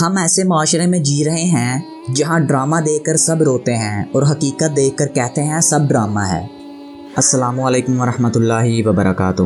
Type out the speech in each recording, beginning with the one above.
ہم ایسے معاشرے میں جی رہے ہیں جہاں ڈرامہ دیکھ کر سب روتے ہیں اور حقیقت دیکھ کر کہتے ہیں سب ڈرامہ ہے۔ السلام علیکم ورحمۃ اللہ وبرکاتہ۔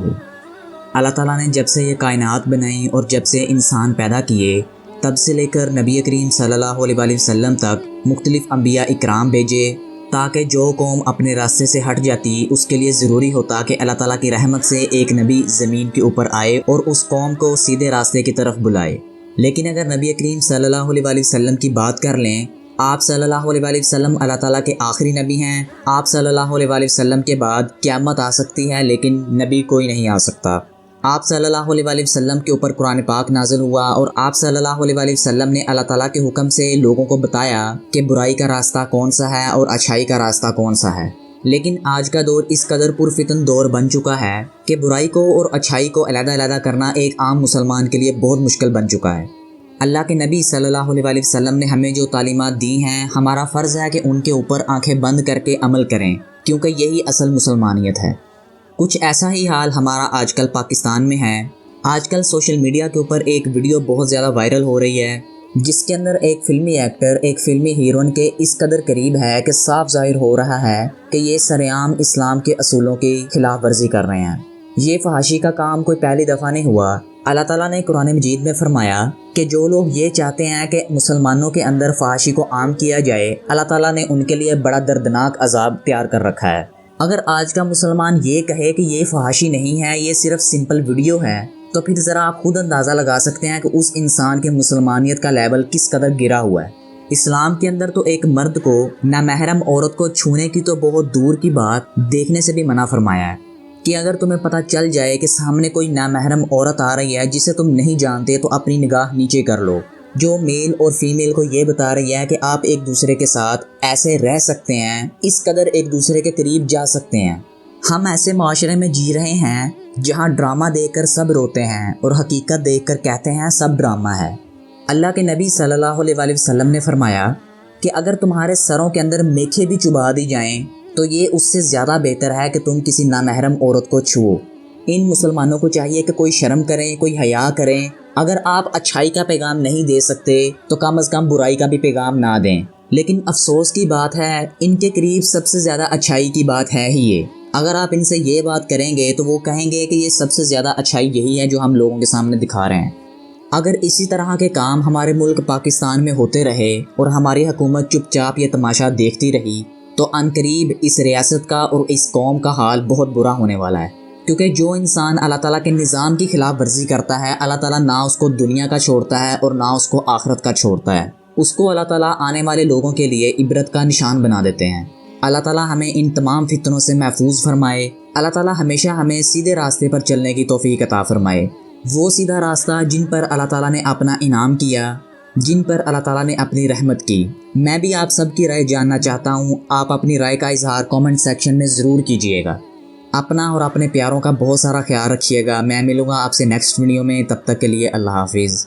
اللہ تعالیٰ نے جب سے یہ کائنات بنائی اور جب سے انسان پیدا کیے تب سے لے کر نبی کریم صلی اللہ علیہ وسلم تک مختلف انبیاء اکرام بھیجے تاکہ جو قوم اپنے راستے سے ہٹ جاتی اس کے لیے ضروری ہوتا کہ اللہ تعالیٰ کی رحمت سے ایک نبی زمین کے اوپر آئے اور اس قوم کو سیدھے راستے کی طرف بلائے۔ لیکن اگر نبی کریم صلی اللہ علیہ وسلم کی بات کر لیں، آپ صلی اللہ علیہ وسلم اللہ تعالیٰ کے آخری نبی ہیں۔ آپ صلی اللہ علیہ وسلم کے بعد قیامت آ سکتی ہے لیکن نبی کوئی نہیں آ سکتا۔ آپ صلی اللہ علیہ وسلم کے اوپر قرآن پاک نازل ہوا اور آپ صلی اللہ علیہ وسلم نے اللہ تعالیٰ کے حکم سے لوگوں کو بتایا کہ برائی کا راستہ کون سا ہے اور اچھائی کا راستہ کون سا ہے۔ لیکن آج کا دور اس قدر پرفتن دور بن چکا ہے کہ برائی کو اور اچھائی کو علیحدہ علیحدہ کرنا ایک عام مسلمان کے لیے بہت مشکل بن چکا ہے۔ اللہ کے نبی صلی اللہ علیہ وسلم نے ہمیں جو تعلیمات دی ہیں، ہمارا فرض ہے کہ ان کے اوپر آنکھیں بند کر کے عمل کریں، کیونکہ یہی اصل مسلمانیت ہے۔ کچھ ایسا ہی حال ہمارا آج کل پاکستان میں ہے۔ آج کل سوشل میڈیا کے اوپر ایک ویڈیو بہت زیادہ وائرل ہو رہی ہے جس کے اندر ایک فلمی ایکٹر ایک فلمی ہیروئن کے اس قدر قریب ہے کہ صاف ظاہر ہو رہا ہے کہ یہ سرعام اسلام کے اصولوں کی خلاف ورزی کر رہے ہیں۔ یہ فحاشی کا کام کوئی پہلی دفعہ نہیں ہوا۔ اللہ تعالیٰ نے قرآن مجید میں فرمایا کہ جو لوگ یہ چاہتے ہیں کہ مسلمانوں کے اندر فحاشی کو عام کیا جائے، اللہ تعالیٰ نے ان کے لیے بڑا دردناک عذاب تیار کر رکھا ہے۔ اگر آج کا مسلمان یہ کہے کہ یہ فحاشی نہیں ہے، یہ صرف سمپل ویڈیو ہے، تو پھر ذرا آپ خود اندازہ لگا سکتے ہیں کہ اس انسان کے مسلمانیت کا لیول کس قدر گرا ہوا ہے۔ اسلام کے اندر تو ایک مرد کو نامحرم عورت کو چھونے کی تو بہت دور کی بات، دیکھنے سے بھی منع فرمایا ہے کہ اگر تمہیں پتہ چل جائے کہ سامنے کوئی نامحرم عورت آ رہی ہے جسے تم نہیں جانتے تو اپنی نگاہ نیچے کر لو۔ جو میل اور فیمیل کو یہ بتا رہی ہے کہ آپ ایک دوسرے کے ساتھ ایسے رہ سکتے ہیں، اس قدر ایک دوسرے کے قریب جا سکتے ہیں۔ ہم ایسے معاشرے میں جی رہے ہیں جہاں ڈرامہ دیکھ کر سب روتے ہیں اور حقیقت دیکھ کر کہتے ہیں سب ڈرامہ ہے۔ اللہ کے نبی صلی اللہ علیہ وسلم نے فرمایا کہ اگر تمہارے سروں کے اندر میکھیں بھی چبا دی جائیں تو یہ اس سے زیادہ بہتر ہے کہ تم کسی نامحرم عورت کو چھو۔ ان مسلمانوں کو چاہیے کہ کوئی شرم کریں، کوئی حیا کریں۔ اگر آپ اچھائی کا پیغام نہیں دے سکتے تو کم از کم برائی کا بھی پیغام نہ دیں۔ لیکن افسوس کی بات ہے ان کے قریب سب سے زیادہ اچھائی کی بات ہے ہی یہ۔ اگر آپ ان سے یہ بات کریں گے تو وہ کہیں گے کہ یہ سب سے زیادہ اچھائی یہی ہے جو ہم لوگوں کے سامنے دکھا رہے ہیں۔ اگر اسی طرح کے کام ہمارے ملک پاکستان میں ہوتے رہے اور ہماری حکومت چپ چاپ یہ تماشا دیکھتی رہی تو عنقریب اس ریاست کا اور اس قوم کا حال بہت برا ہونے والا ہے، کیونکہ جو انسان اللہ تعالیٰ کے نظام کی خلاف ورزی کرتا ہے، اللہ تعالیٰ نہ اس کو دنیا کا چھوڑتا ہے اور نہ اس کو آخرت کا چھوڑتا ہے۔ اس کو اللہ تعالیٰ آنے والے لوگوں کے لیے عبرت کا نشان بنا دیتے ہیں۔ اللہ تعالیٰ ہمیں ان تمام فتنوں سے محفوظ فرمائے۔ اللہ تعالیٰ ہمیشہ ہمیں سیدھے راستے پر چلنے کی توفیق عطا فرمائے، وہ سیدھا راستہ جن پر اللہ تعالیٰ نے اپنا انعام کیا، جن پر اللہ تعالیٰ نے اپنی رحمت کی۔ میں بھی آپ سب کی رائے جاننا چاہتا ہوں۔ آپ اپنی رائے کا اظہار کامنٹ سیکشن میں ضرور کیجیے گا۔ اپنا اور اپنے پیاروں کا بہت سارا خیال رکھیے گا۔ میں ملوں گا آپ سے نیکسٹ ویڈیو میں، تب تک کے لیے اللہ حافظ۔